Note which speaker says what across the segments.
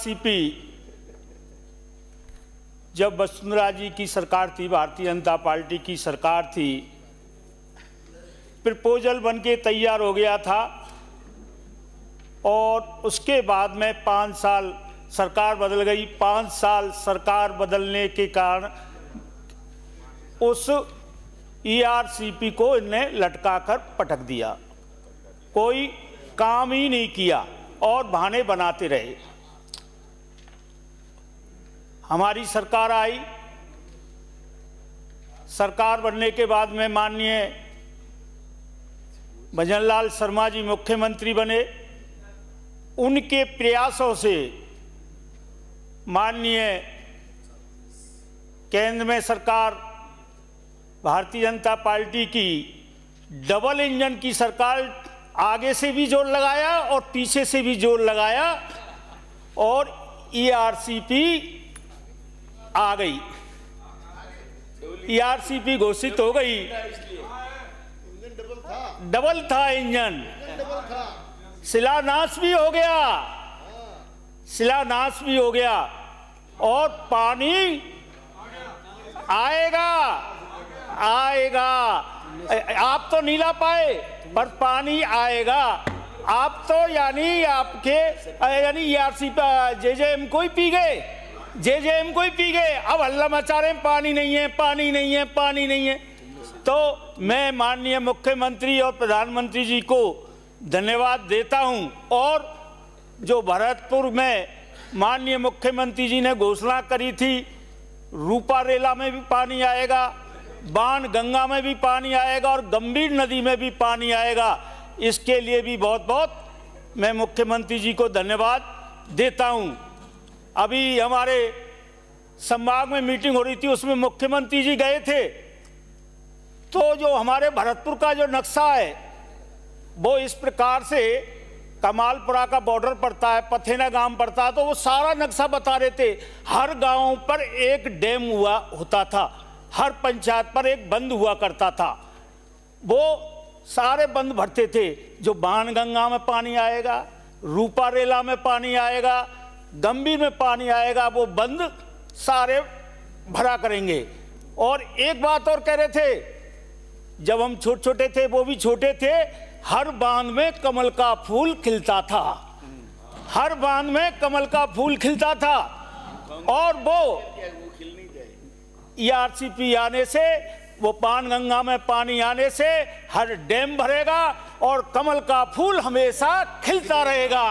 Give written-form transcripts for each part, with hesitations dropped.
Speaker 1: ERCP जब वसुंधरा जी की सरकार थी, भारतीय जनता पार्टी की सरकार थी, प्रपोजल बन के तैयार हो गया था और उसके बाद में 5 साल सरकार बदल गई। 5 साल सरकार बदलने के कारण उस ईआरसीपी को इन्हें लटका कर पटक दिया, कोई काम ही नहीं किया और बहाने बनाते रहे। हमारी सरकार आई, सरकार बनने के बाद में माननीय भजनलाल शर्मा जी मुख्यमंत्री बने। उनके प्रयासों से माननीय केंद्र में सरकार भारतीय जनता पार्टी की डबल इंजन की सरकार, आगे से भी जोर लगाया और पीछे से भी जोर लगाया और ईआरसीपी आ गई, ईआरसीपी घोषित हो गई। डबल था इंजन, शिलान्यास भी हो गया, शिलान्यास भी हो गया और पानी आएगा आएगा। आप तो नहीं ला पाए पर पानी आएगा। आप तो यानी आपके ईआरसीपी जेजेएम को ही पी गए, जेजेएम को ही पी गए। अब हल्ला मचा रहे हैं पानी नहीं है, पानी नहीं है, पानी नहीं है। तो मैं माननीय मुख्यमंत्री और प्रधानमंत्री जी को धन्यवाद देता हूं। और जो भरतपुर में माननीय मुख्यमंत्री जी ने घोषणा करी थी, रूपारेला में भी पानी आएगा, बाण गंगा में भी पानी आएगा और गंभीर नदी में भी पानी आएगा, इसके लिए भी बहुत बहुत मैं मुख्यमंत्री जी को धन्यवाद देता हूं। अभी हमारे संभाग में मीटिंग हो रही थी, उसमें मुख्यमंत्री जी गए थे। तो जो हमारे भरतपुर का जो नक्शा है वो इस प्रकार से, कमालपुरा का बॉर्डर पड़ता है, पथेना गांव पड़ता है, तो वो सारा नक्शा बता रहे थे। हर गांव पर एक डैम हुआ होता था, हर पंचायत पर एक बंद हुआ करता था, वो सारे बंद भरते थे। जो बाणगंगा में पानी आएगा, रूपारेला में पानी आएगा, गंभीर में पानी आएगा, वो बंद सारे भरा करेंगे। और एक बात और कह रहे थे, जब हम छोटे छोटे थे, वो भी छोटे थे, हर बांध में कमल का फूल खिलता था, हर बांध में कमल का फूल खिलता था। और वो ईआरसीपी आने से, वो बाणगंगा में पानी आने से हर डैम भरेगा और कमल का फूल हमेशा खिलता रहेगा,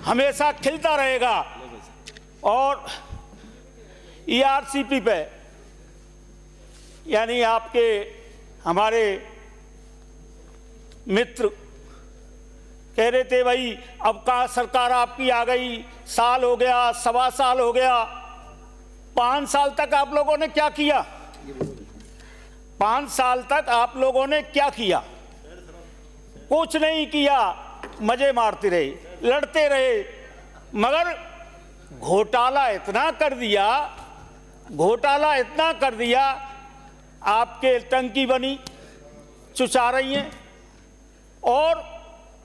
Speaker 1: हमेशा खिलता रहेगा। और ईआरसीपी पे यानी आपके हमारे मित्र कह रहे थे, भाई अब का सरकार आपकी आ गई, साल हो गया, 1.25 साल हो गया। 5 साल तक आप लोगों ने क्या किया? 5 साल तक आप लोगों ने क्या किया? कुछ नहीं किया, मजे मारते रहे, लड़ते रहे। मगर घोटाला इतना कर दिया, घोटाला इतना कर दिया, आपके टंकी बनी, चुचा रही हैं, और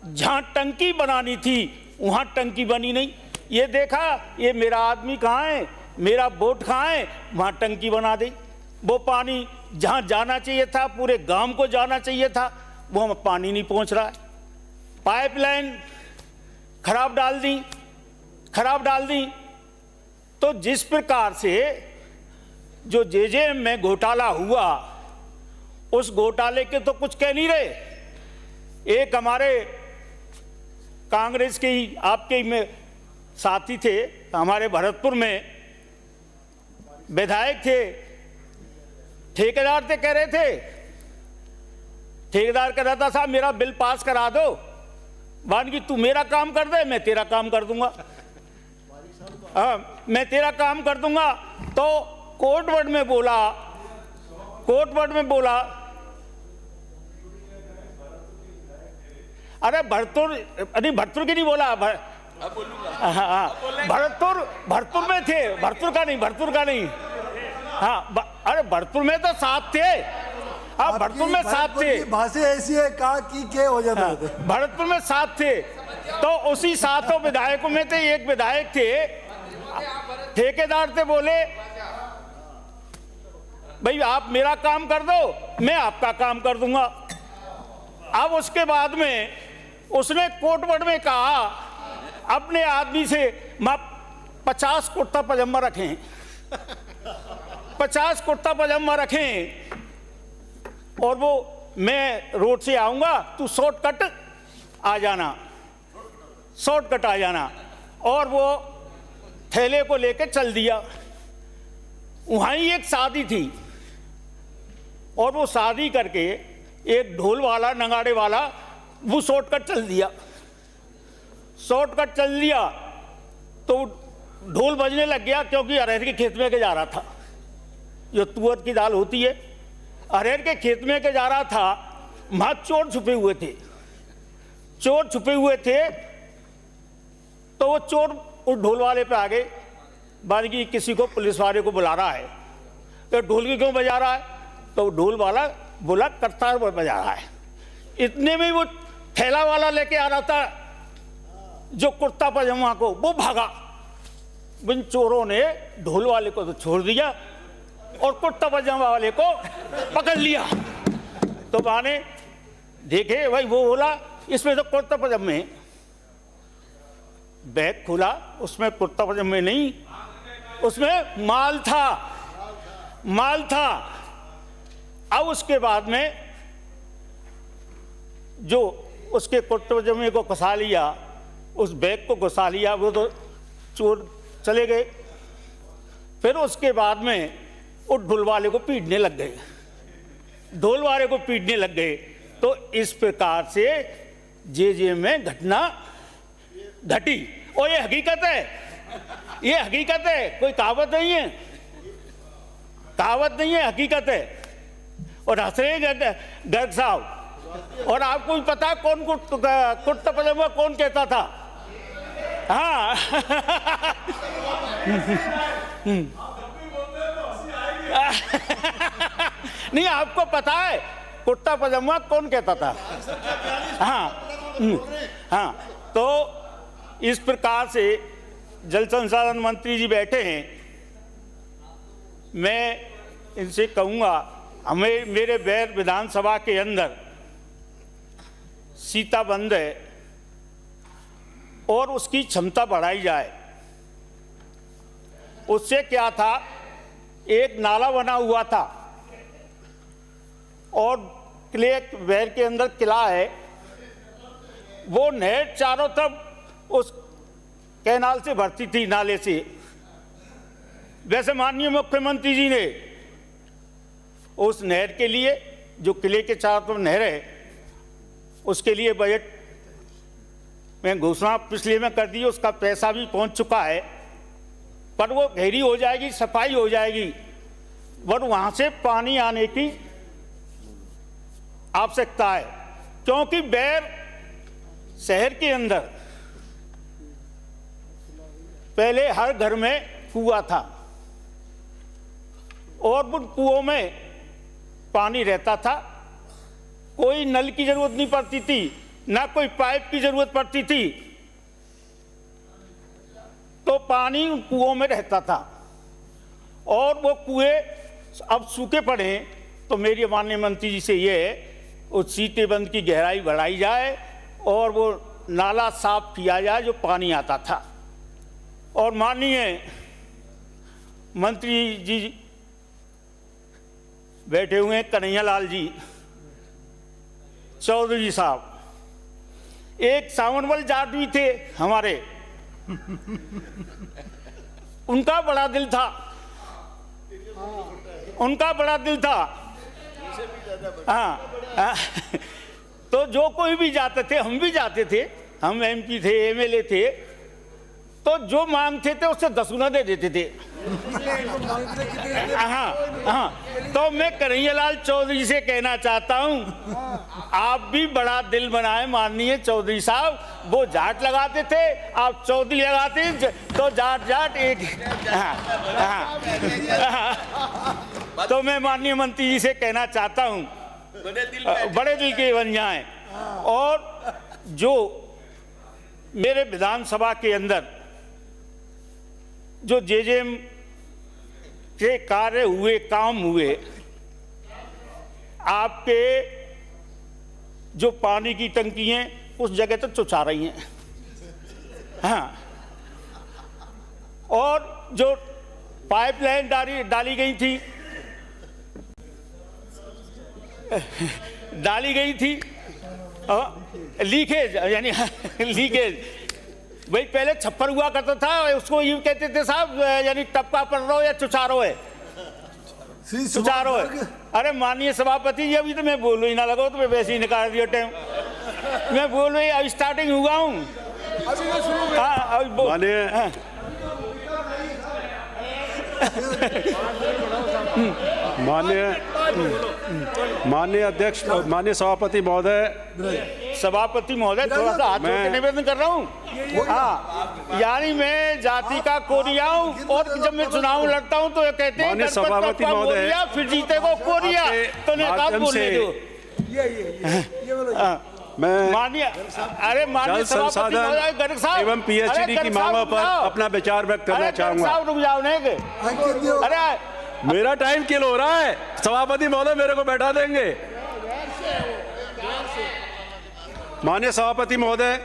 Speaker 1: जहां टंकी बनानी थी वहां टंकी बनी नहीं। ये देखा, ये मेरा आदमी कहाँ है, मेरा वोट कहाँ है, वहां टंकी बना दी। वो पानी जहां जाना चाहिए था, पूरे गांव को जाना चाहिए था, वो पानी नहीं पहुंच रहा है। पाइपलाइन खराब डाल दी, खराब डाल दी। तो जिस प्रकार से जो जेजेएम में घोटाला हुआ, उस घोटाले के तो कुछ कह नहीं रहे। एक हमारे कांग्रेस के ही, आपके ही में साथी थे, हमारे भरतपुर में विधायक थे, ठेकेदार थे, कह रहे थे, ठेकेदार कह रहा था, साहब मेरा बिल पास करा दो, मान की तू मेरा काम कर दे, मैं तेरा काम कर दूंगा। हाँ, मैं तेरा काम कर दूंगा। तो कोर्ट वर्ड में बोला, कोर्ट वर्ड में बोला, अरे भरतपुर, नहीं भरतपुर की नहीं बोला, भरतपुर में थे, भरतपुर का नहीं। हाँ, अरे भरतपुर में तो साथ थे, आप भरतपुर में साथ थे।
Speaker 2: भाषा ऐसी है, कहा कि क्या हो जाता है।
Speaker 1: भरतपुर में साथ थे। तो उसी 7 विधायकों में थे एक विधायक थे, ठेकेदार थे, बोले भाई आप मेरा काम कर दो, मैं आपका काम कर दूंगा। अब उसके बाद में उसने कोर्ट में कहा अपने आदमी से 50 कुर्ता पजामा रखें, 50 कुर्ता पजामा रखें, और वो मैं रोड से आऊंगा, तू शॉर्टकट आ जाना, शॉर्टकट आ जाना। और वो थैले को लेके चल दिया। वहाँ ही एक शादी थी, और वो शादी करके एक ढोल वाला, नगाड़े वाला, वो शॉर्टकट चल दिया। शॉर्टकट चल दिया तो ढोल बजने लग गया, क्योंकि अरहर के खेत में के जा रहा था। जो तुअर की दाल होती है, अरहर के खेत में के जा रहा था। वहाँ चोर छुपे हुए थे, चोर छुपे हुए थे। तो वो चोर उस ढोल वाले पे आ गए, बाद की किसी को, पुलिस वाले को बुला रहा है, तो ढोल की क्यों बजा रहा है? तो ढोल वाला बोला करतार बजा रहा है। इतने में वो थैला वाला लेके आ रहा था जो कुर्ता पजामा को, वो भागा। बिन चोरों ने ढोल वाले को तो छोड़ दिया और कुर्ता पजामा वाले को पकड़ लिया। तो माने देखे भाई, वो बोला इसमें तो कुर्ता पजामे, बैग खुला, उसमें कुर्ता पजामे नहीं, उसमें माल था, माल था। अब उसके बाद में जो उसके कुर्ते पजामे को घुसा लिया, उस बैग को घुसा लिया, वो तो चोर चले गए। फिर उसके बाद में उस ढोल वाले को पीटने लग गए, ढोल वाले को पीटने लग गए। तो इस प्रकार से जे में घटना घटी। और ये हकीकत है, ये हकीकत है, कोई कहावत नहीं है, कहावत नहीं है, हकीकत है। और हंस रहे गर्ग साहब। और आपको भी पता है कौन कुर्ता पजामा कौन कहता था? हाँ नहीं, आपको पता है कुर्ता पजामा कौन कहता था? हाँ हाँ। तो इस प्रकार से जल संसाधन मंत्री जी बैठे हैं, मैं इनसे कहूँगा हमें, मेरे बैर विधानसभा के अंदर सीताबंद है और उसकी क्षमता बढ़ाई जाए। उससे क्या था, एक नाला बना हुआ था और किले बैर के अंदर किला है, वो नहर चारों तरफ उस कैनाल से भरती थी, नाले से। वैसे माननीय मुख्यमंत्री जी ने उस नहर के लिए, जो किले के चारों तरफ नहर है, उसके लिए बजट में घोषणा पिछले में कर दी, उसका पैसा भी पहुंच चुका है। पर वो गहरी हो जाएगी, सफाई हो जाएगी, पर वहाँ से पानी आने की आवश्यकता है। क्योंकि बैर शहर के अंदर पहले हर घर में कुआं था और उन कुओं में पानी रहता था, कोई नल की जरूरत नहीं पड़ती थी, ना कोई पाइप की जरूरत पड़ती थी, तो पानी उन कुओं में रहता था। और वो कुएं अब सूखे पड़े, तो मेरी माननीय मंत्री जी से ये है, उस सीतेबंद की गहराई बढ़ाई जाए और वो नाला साफ किया जाए जो पानी आता था। और माननीय मंत्री जी बैठे हुए हैं, कन्हैयालाल जी चौधरी साहब, एक सावनवल जाट भी थे हमारे, उनका बड़ा दिल था, उनका बड़ा दिल था। हाँ, तो जो कोई भी जाते थे, हम भी जाते थे, हम एमपी थे, एमएलए थे, तो जो मांगते थे उससे 10 गुना दे देते थे। हाँ हाँ। तो मैं कन्हैयालाल चौधरी से कहना चाहता हूँ, आप भी बड़ा दिल बनाए माननीय चौधरी साहब। वो जाट लगाते थे, आप चौधरी लगाते, तो जाट जाट एक। हाँ हाँ। तो मैं माननीय मंत्री जी से कहना चाहता हूँ, बड़े दिल के बन जाएं। और जो मेरे विधानसभा के अंदर जो जेजेएम के कार्य हुए, काम हुए, आपके जो पानी की टंकी हैं उस जगह तो चुचा रही हैं, हाँ, और जो पाइपलाइन डाली गई थी लीकेज, यानी लीकेज भाई पहले छप्पर हुआ करता था, उसको यूं कहते थे साहब, यानी टपका पड़ रहा हो या चुचारो है, चुचारो है। अरे माननीय सभापति जी, अभी तो मैं बोलू ही ना लगो तो मैं वैसे ही निकाल दिया टाइम, मैं बोल रही अब स्टार्टिंग हुआ हूँ।
Speaker 2: माननीय अध्यक्ष, माननीय सभापति महोदय,
Speaker 1: थोड़ा सा हाथ जोड़ के निवेदन कर रहा हूँ। हाँ, यानी मैं जाति का कोरिया हूँ, और जब मैं चुनाव लड़ता हूँ तो ये कहते हैं
Speaker 2: माननीय सभापति महोदय,
Speaker 1: फिर जीते को कोरिया, तो नेता बोलने दो।
Speaker 2: मैं
Speaker 1: माननीय, अरे माननीय
Speaker 2: जल संसाधन एवं पीएचडी की मांगों पर अपना विचार व्यक्त करना चाहूंगा।
Speaker 1: रुक जाओ नहीं, अरे
Speaker 2: मेरा टाइम किल हो रहा है, सभापति महोदय मेरे को बैठा देंगे। माननीय सभापति महोदय,